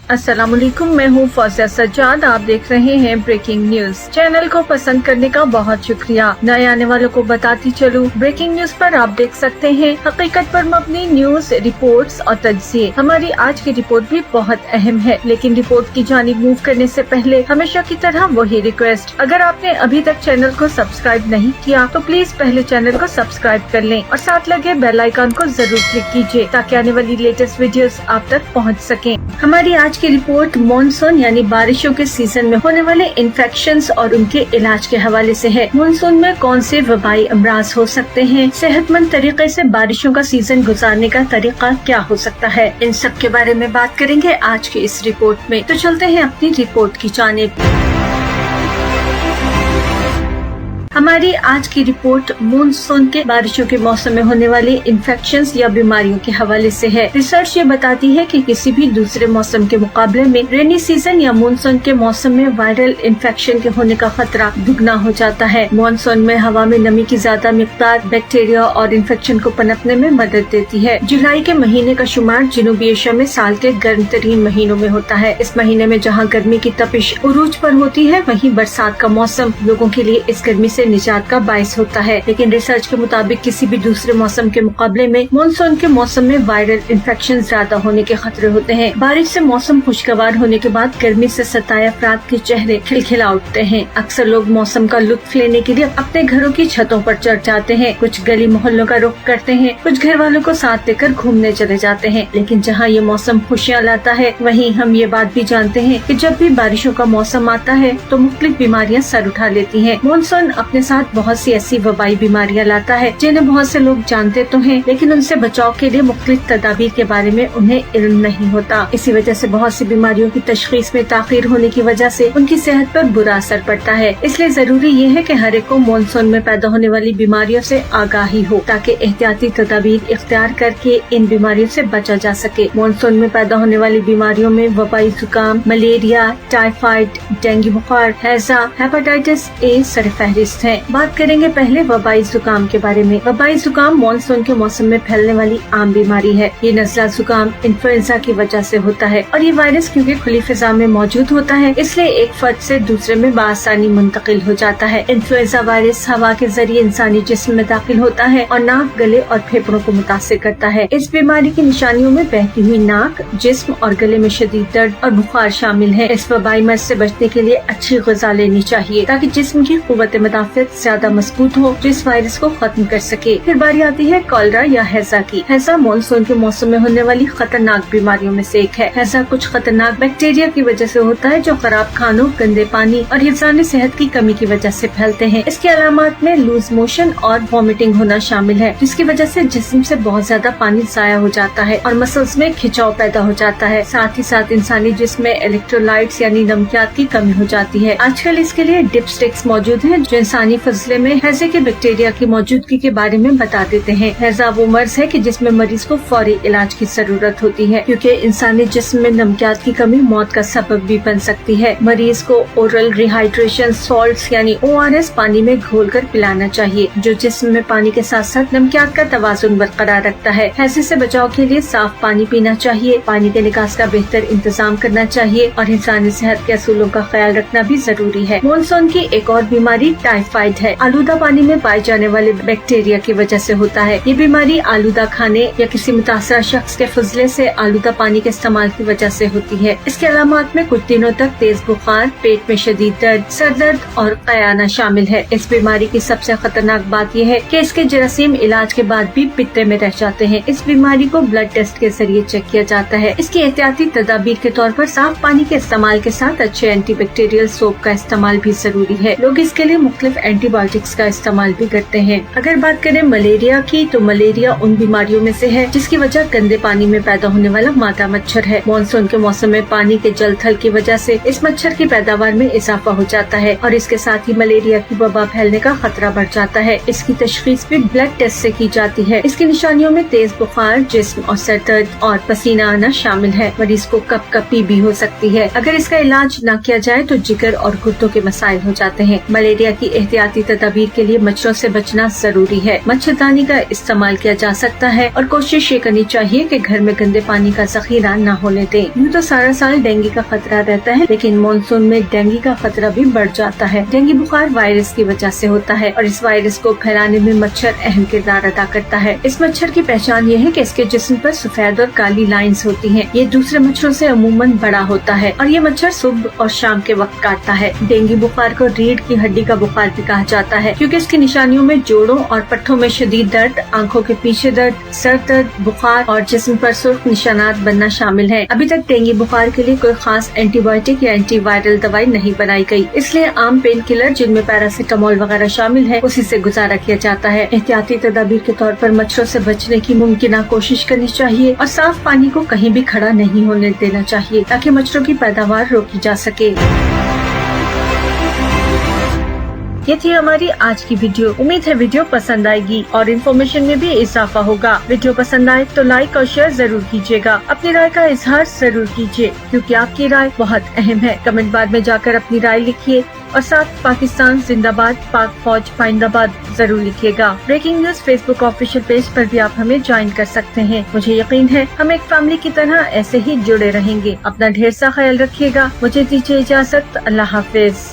अस्सलाम वालेकुम, मैं हूँ फौजिया सज्जाद। आप देख रहे हैं ब्रेकिंग न्यूज। चैनल को पसंद करने का बहुत शुक्रिया। नए आने वालों को बताती चलूँ, ब्रेकिंग न्यूज पर आप देख सकते हैं हकीकत पर मबनी न्यूज, रिपोर्ट्स और तज्जिए। हमारी आज की रिपोर्ट भी बहुत अहम है, लेकिन रिपोर्ट की जानिब मूव करने से पहले हमेशा की तरह वही रिक्वेस्ट, अगर आपने अभी तक चैनल को सब्सक्राइब नहीं किया तो प्लीज पहले चैनल को सब्सक्राइब कर लें और साथ लगे बेल आइकन को जरूर क्लिक कीजिए ताकि आने वाली लेटेस्ट वीडियोस आप तक पहुंच सकें। हमारी आज की रिपोर्ट मॉनसून यानी बारिशों के सीजन में होने वाले इन्फेक्शंस और उनके इलाज के हवाले से है। मॉनसून में कौन से वबाई अमराज हो सकते हैं, सेहतमंद तरीके से बारिशों का सीजन गुजारने का तरीका क्या हो सकता है, इन सब के बारे में बात करेंगे आज की इस रिपोर्ट में। तो चलते हैं अपनी रिपोर्ट की जानिब। हमारी आज की रिपोर्ट मॉनसून के बारिशों के मौसम में होने वाली इन्फेक्शंस या बीमारियों के हवाले से है। रिसर्च ये बताती है कि किसी भी दूसरे मौसम के मुकाबले में रेनी सीजन या मॉनसून के मौसम में वायरल इन्फेक्शन के होने का खतरा दुगना हो जाता है। मॉनसून में हवा में नमी की ज्यादा मिकदार बैक्टीरिया और इन्फेक्शन को पनपने में मदद देती है। जुलाई के महीने का शुमार जनूबी एशिया में साल के गर्म तरीन महीनों में होता है। इस महीने में जहाँ गर्मी की तपिश उरूज पर होती है, वहीं बरसात का मौसम लोगों के लिए इस गर्मी से निजात का बाइस होता है। लेकिन रिसर्च के मुताबिक किसी भी दूसरे मौसम के मुकाबले में मॉनसून के मौसम में वायरल इन्फेक्शन ज्यादा होने के खतरे होते हैं। बारिश से मौसम खुशगवार होने के बाद गर्मी से सताए अफराद के चेहरे खिलखिला उठते हैं। अक्सर लोग मौसम का लुत्फ लेने के लिए अपने घरों की छतों पर चढ़ जाते हैं, कुछ गली मोहल्लों का रुख करते हैं, कुछ घर वालों को साथ लेकर घूमने चले जाते हैं। लेकिन जहाँ ये मौसम खुशियाँ लाता है, वहीं हम ये बात भी जानते हैं कि जब भी बारिशों का मौसम आता है तो मुख्तलिफ बीमारियाँ सर उठा लेती हैं। मॉनसून अपने साथ बहुत सी ऐसी वबाई बीमारियां लाता है जिन्हें बहुत से लोग जानते तो हैं, लेकिन उनसे बचाव के लिए मुख्तलिफ तदाबीर के बारे में उन्हें इल्म नहीं होता। इसी वजह से बहुत सी बीमारियों की तशखीस में ताखीर होने की वजह से उनकी सेहत पर बुरा असर पड़ता है। इसलिए जरूरी ये है कि हर एक को मॉनसून में पैदा होने वाली बीमारियों से आगाही हो ताकि एहतियाती तदाबीर इख्तियार करके इन बीमारियों से बचा जा सके। मॉनसून में पैदा होने वाली बीमारियों में वबाई जुकाम, मलेरिया, टाइफाइड, डेंगू बुखार, हैजा, हेपेटाइटिस ए सरफहरिस्त है। बात करेंगे पहले वबाई जुकाम के बारे में। वबाई जुकाम मॉनसून के मौसम में फैलने वाली आम बीमारी है। ये नज़ला जुकाम इन्फ्लुएंजा की वजह से होता है और ये वायरस क्योंकि खुली फिजा में मौजूद होता है, इसलिए एक फर्द से दूसरे में बआसानी मुंतकिल हो जाता है। इन्फ्लुएंजा वायरस हवा के जरिए इंसानी जिस्म में दाखिल होता है और नाक, गले और फेफड़ों को मुतासिर करता है। इस बीमारी की निशानियों में बहती हुई नाक, जिस्म और गले में शदीद दर्द और बुखार शामिल है। इस वबाई मर्ज से बचने के लिए अच्छी ग़िज़ा लेनी चाहिए ताकि जिस्म की क़ुव्वत मुदाफ़अत ज्यादा मजबूत हो जो इस वायरस को खत्म कर सके। फिर बारी आती है कॉलरा या हैजा की। हैजा मॉनसून के मौसम में होने वाली खतरनाक बीमारियों में से एक है। हैजा कुछ खतरनाक बैक्टीरिया की वजह से होता है जो खराब खानों, गंदे पानी और हिफ्ज़ान सेहत की कमी की वजह से फैलते हैं। इसकी अलामात में लूज मोशन और वॉमिटिंग होना शामिल है, जिसकी वजह से जिस्म से बहुत ज्यादा पानी जाया हो जाता है और मसल्स में खिंचाव पैदा हो जाता है। साथ ही साथ इंसानी जिस्म में इलेक्ट्रोलाइट्स यानी नमकियात की कमी हो जाती है। आजकल इसके लिए डिपस्टिक्स मौजूद हैं जो इंसानी फजले में हैजे के बैक्टीरिया की मौजूदगी के बारे में बता देते हैं। हैजा वो मर्ज है कि जिसमें मरीज को फौरी इलाज की जरूरत होती है क्योंकि इंसानी जिस्म में नमकियात की कमी मौत का सबब भी बन सकती है। मरीज को ओरल रिहाइड्रेशन सॉल्ट्स यानी ORS पानी में घोलकर पिलाना चाहिए, जो जिस्म में पानी के साथ साथ नमकियात का तवाजुन बरकरार रखता है। हैजे से बचाव के लिए साफ पानी पीना चाहिए, पानी के निकास का बेहतर इंतजाम करना चाहिए और इंसानी सेहत के असूलों का ख्याल रखना भी जरूरी है। मॉनसून की एक और बीमारी टाइफाइड है। आलूदा पानी में पाए जाने वाले बैक्टीरिया की वजह से होता है। ये बीमारी आलूदा खाने या किसी मुतासरा शख्स के फजले से आलूदा पानी के इस्तेमाल की वजह से होती है। इसके अलामात में कुछ दिनों तक तेज बुखार, पेट में शदीद दर्द, सर दर्द और क़याना शामिल है। इस बीमारी की सबसे खतरनाक बात यह है कि इसके जरासीम इलाज के बाद भी पित्ते में रह जाते हैं। इस बीमारी को ब्लड टेस्ट के जरिए चेक किया जाता है। इसकी एहतियाती तदाबीर के तौर पर साफ पानी के इस्तेमाल के साथ अच्छे एंटीबैक्टीरियल सोप का इस्तेमाल भी जरूरी है। लोग इसके लिए मुख्तलिफ एंटीबायोटिक्स का इस्तेमाल भी करते हैं। अगर बात करें मलेरिया की, तो मलेरिया उन बीमारियों में से है जिसकी वजह गंदे पानी में पैदा होने वाला मादा मच्छर है। मॉनसून के मौसम में पानी के जल थल की वजह से इस मच्छर की पैदावार में इजाफा हो जाता है और इसके साथ ही मलेरिया की वबा फैलने का खतरा बढ़ जाता है। इसकी तशखीस भी ब्लड टेस्ट से की जाती है। इसकी निशानियों में तेज बुखार, जिस्म और सर दर्द और पसीना आना शामिल है। मरीज को कपकपी भी हो सकती है। अगर इसका इलाज न किया जाए तो जिगर और गुर्दों के मसाइल हो जाते हैं। मलेरिया की एहतियाती तदाबीर के लिए मच्छरों से बचना जरूरी है। मच्छरदानी का इस्तेमाल किया जा सकता है और कोशिश ये करनी चाहिए कि घर में गंदे पानी का जखीरा न होने दें। यूँ तो सारा साल डेंगू का खतरा रहता है, लेकिन मानसून में डेंगू का खतरा भी बढ़ जाता है। डेंगू बुखार वायरस की वजह से होता है और इस वायरस को फैलाने में मच्छर अहम किरदार अदा करता है। इस मच्छर की पहचान ये है कि इसके जिस्म पर सफेद और काली लाइंस होती हैं। ये दूसरे मच्छरों से अमूमन बड़ा होता है और ये मच्छर सुबह और शाम के वक्त काटता है। डेंगू बुखार को रीढ़ की हड्डी का बुखार भी कहा जाता है, क्योंकि इसकी निशानियों में जोड़ों और पट्टों में शदीद दर्द, आंखों के पीछे दर्द, सर दर्द, बुखार और जिस्म पर सुर्ख निशानात बनना शामिल है। अभी तक डेंगू बुखार के लिए कोई खास एंटीबायोटिक या एंटीवायरल दवाई नहीं बनाई गई, इसलिए आम पेन किलर जिनमें पैरासीटामोल वगैरह शामिल है उसी से गुजारा किया जाता है। एहतियाती तदाबीर के तौर पर मच्छरों से बचने की मुमकिन कोशिश करनी चाहिए और साफ पानी को कहीं भी खड़ा नहीं होने देना चाहिए, ताकि मच्छरों की पैदावार रोकी जा सके। ये थी हमारी आज की वीडियो। उम्मीद है वीडियो पसंद आएगी और इन्फॉर्मेशन में भी इजाफा होगा। वीडियो पसंद आए तो लाइक और शेयर जरूर कीजिएगा। अपनी राय का इजहार जरूर कीजिए, क्योंकि आपकी राय बहुत अहम है। कमेंट बार में जाकर अपनी राय लिखिए और साथ पाकिस्तान जिंदाबाद, पाक फौज पाइंदाबाद जरूर लिखिएगा। Breaking news Facebook official page पर भी आप हमें ज्वाइन कर सकते हैं। मुझे यकीन है हम एक फैमिली की तरह ऐसे ही जुड़े रहेंगे। अपना ढेर सा ख्याल रखिएगा। मुझे दीजिए इजाजत। अल्लाह हाफिज।